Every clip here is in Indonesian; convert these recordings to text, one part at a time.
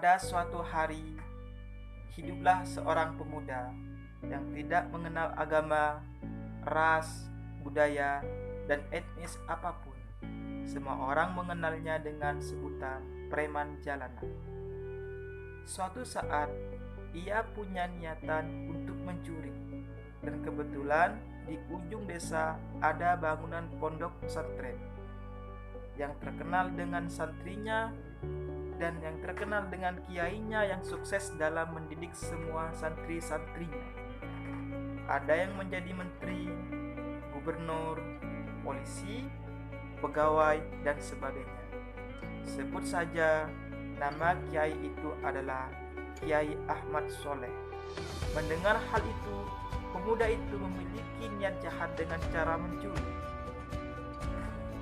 Pada suatu hari, hiduplah seorang pemuda yang tidak mengenal agama, ras, budaya, dan etnis apapun. Semua orang mengenalnya dengan sebutan preman jalanan. Suatu saat, ia punya niatan untuk mencuri, dan kebetulan di ujung desa ada bangunan pondok pesantren yang terkenal dengan santrinya dan yang terkenal dengan kiainya yang sukses dalam mendidik semua santri-santrinya. Ada yang menjadi menteri, gubernur, polisi, pegawai, dan sebagainya. Sebut saja nama kiai itu adalah Kiai Ahmad Soleh. Mendengar hal itu, pemuda itu memiliki niat jahat dengan cara mencuri.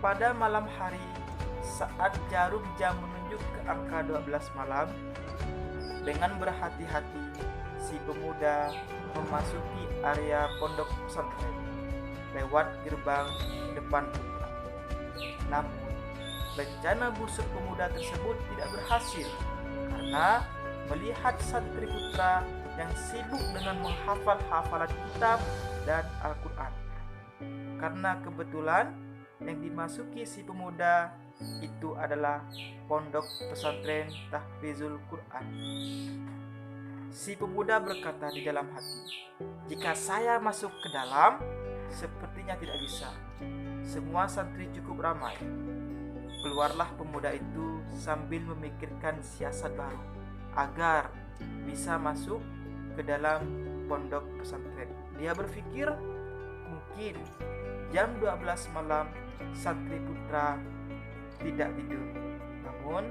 Pada malam hari, saat jarum jam menunjuk ke angka 12 malam, dengan berhati-hati si pemuda memasuki area pondok pesantren lewat gerbang depan putra. Namun, rencana busuk pemuda tersebut tidak berhasil karena melihat santri putra yang sibuk dengan menghafal hafalan kitab dan Al-Quran. Karena kebetulan yang dimasuki si pemuda itu adalah pondok pesantren tahfizul Quran. Si pemuda berkata di dalam hati, "Jika saya masuk ke dalam, sepertinya tidak bisa. Semua santri cukup ramai." Keluarlah pemuda itu sambil memikirkan siasat baru agar bisa masuk ke dalam pondok pesantren. Dia berpikir, mungkin jam 12 malam santri putra tidak tidur. Namun,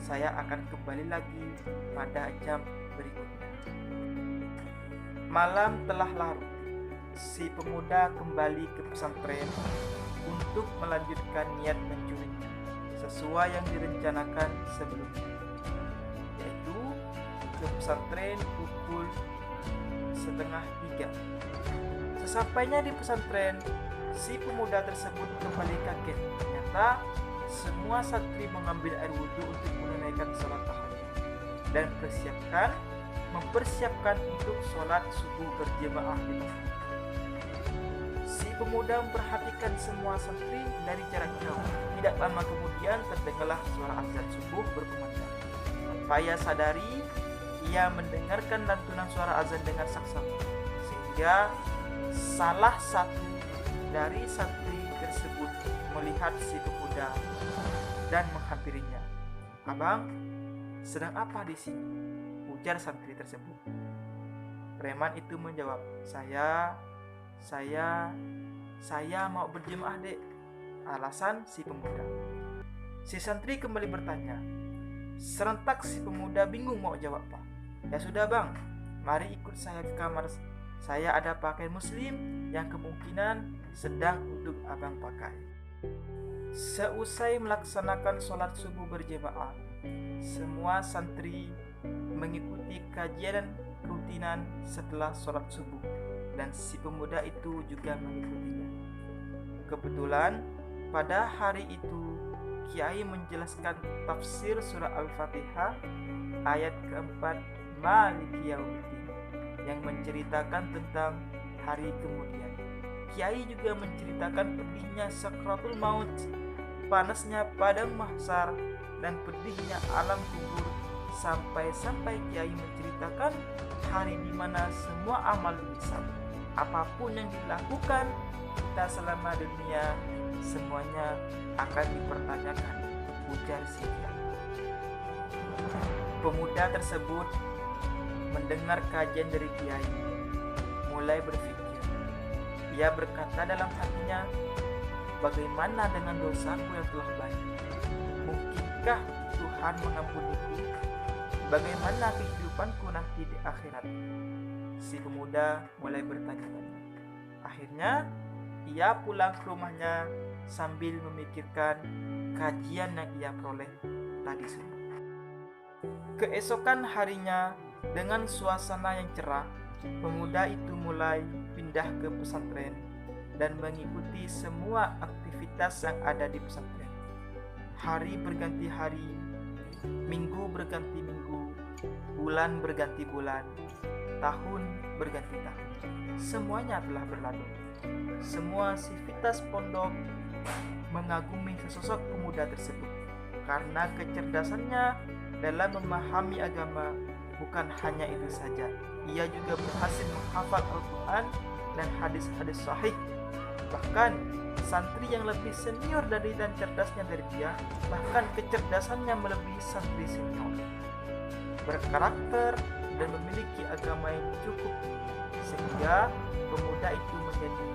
saya akan kembali lagi pada jam berikutnya. Malam telah larut. Si pemuda kembali ke pesantren untuk melanjutkan niat mencurinya sesuai yang direncanakan sebelumnya, yaitu ke pesantren pukul 2:30. Sesampainya di pesantren, si pemuda tersebut kembali kaget. Ternyata semua santri mengambil air wudhu untuk menunaikan sholat tahajud dan mempersiapkan untuk sholat subuh berjamaah di masjid. Si pemuda memperhatikan semua santri dari jarak jauh. Tidak lama kemudian terdengarlah suara azan subuh berkumandang. Tanpa ia sadari, ia mendengarkan lantunan suara azan dengan saksama, sehingga salah satu dari santri tersebut melihat si pemuda dan menghampirinya. "Abang, sedang apa di sini?" ujar santri tersebut. Preman itu menjawab, Saya mau berjemaah, Dek," alasan si pemuda. Si santri kembali bertanya. Serentak si pemuda bingung mau jawab apa. "Ya sudah, Bang, mari ikut saya ke kamar. Saya ada pakaian muslim yang kemungkinan sedang untuk Abang pakai." Seusai melaksanakan sholat subuh berjemaah, semua santri mengikuti kajian rutinan setelah sholat subuh, dan si pemuda itu juga mengikutinya. Kebetulan pada hari itu Kiai menjelaskan tafsir surah Al-Fatihah ayat keempat Maliki Yaumiddin yang menceritakan tentang hari kemudian. Kiai juga menceritakan pedihnya sakratul maut, panasnya padang mahsyar, dan pedihnya alam kubur, sampai Kiai menceritakan hari di mana semua amal dihisab. Apapun yang dilakukan kita selama dunia, semuanya akan dipertanyakan, ujar si Kiai. Pemuda tersebut mendengar kajian dari Kiai, mulai berpikir. Ia berkata dalam hatinya, "Bagaimana dengan dosaku yang telah banyak? Mungkinkah Tuhan mengampuniku? Bagaimana kehidupanku nanti di akhirat?" Si pemuda mulai bertanya-tanya. Akhirnya, ia pulang ke rumahnya sambil memikirkan kajian yang ia peroleh tadi subuh. Keesokan harinya, dengan suasana yang cerah, pemuda itu mulai pindah ke pesantren dan mengikuti semua aktivitas yang ada di pesantren. Hari berganti hari, minggu berganti minggu, bulan berganti bulan, tahun berganti tahun. Semuanya telah berlalu. Semua sivitas pondok mengagumi sesosok pemuda tersebut karena kecerdasannya dalam memahami agama. Bukan hanya itu saja, ia juga berhasil menghafal Al-Quran dan hadis-hadis sahih. Bahkan santri yang lebih senior dari dan cerdasnya dari dia, bahkan kecerdasannya melebihi santri senior. Berkarakter dan memiliki agama yang cukup, sehingga pemuda itu menjadi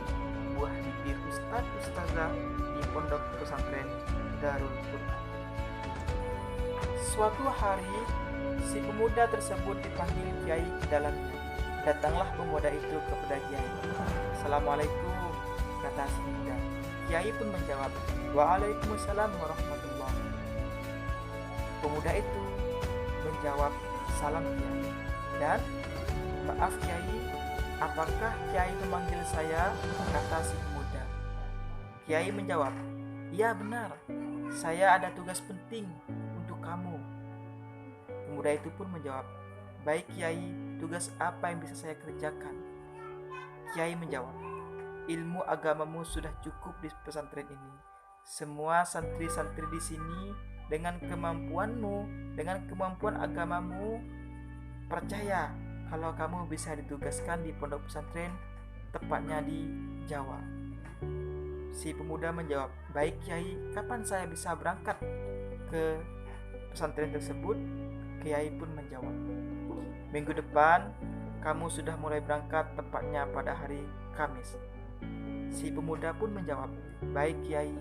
buah bibir ustaz-ustazah di pondok pesantren Darul Quran. Suatu hari, si pemuda tersebut dipanggil kiai ke dalamnya. Datanglah pemuda itu kepada kiai. "Assalamualaikum," kata si pemuda. Kiai pun menjawab, "Waalaikumsalam warahmatullahi." Pemuda itu menjawab, "Salam kiai." Dan, "Maaf kiai, apakah kiai memanggil saya?" kata si pemuda. Kiai menjawab, "Ya benar, saya ada tugas penting untuk kamu." Pemuda itu pun menjawab, "Baik kiai, tugas apa yang bisa saya kerjakan?" Kiai menjawab, "Ilmu agamamu sudah cukup di pesantren ini. Semua santri-santri di sini dengan kemampuanmu, dengan kemampuan agamamu, percaya kalau kamu bisa ditugaskan di pondok pesantren, tepatnya di Jawa." Si pemuda menjawab, "Baik kiai, kapan saya bisa berangkat ke pesantren tersebut?" Kiai pun menjawab, "Minggu depan kamu sudah mulai berangkat, tepatnya pada hari Kamis." Si pemuda pun menjawab, "Baik kiai,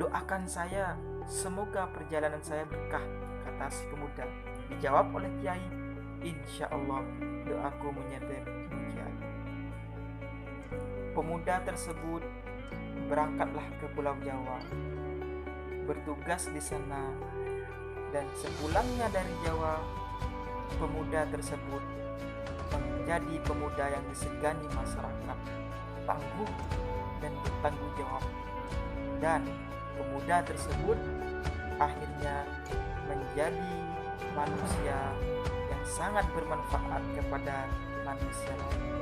doakan saya, semoga perjalanan saya berkah," kata si pemuda. Dijawab oleh kiai, "Insya Allah doaku menyertai kiai." Pemuda tersebut berangkatlah ke Pulau Jawa, bertugas di sana. Dan sepulangnya dari Jawa, pemuda tersebut menjadi pemuda yang disegani masyarakat, tangguh dan bertanggung jawab. Dan pemuda tersebut akhirnya menjadi manusia yang sangat bermanfaat kepada manusia lain.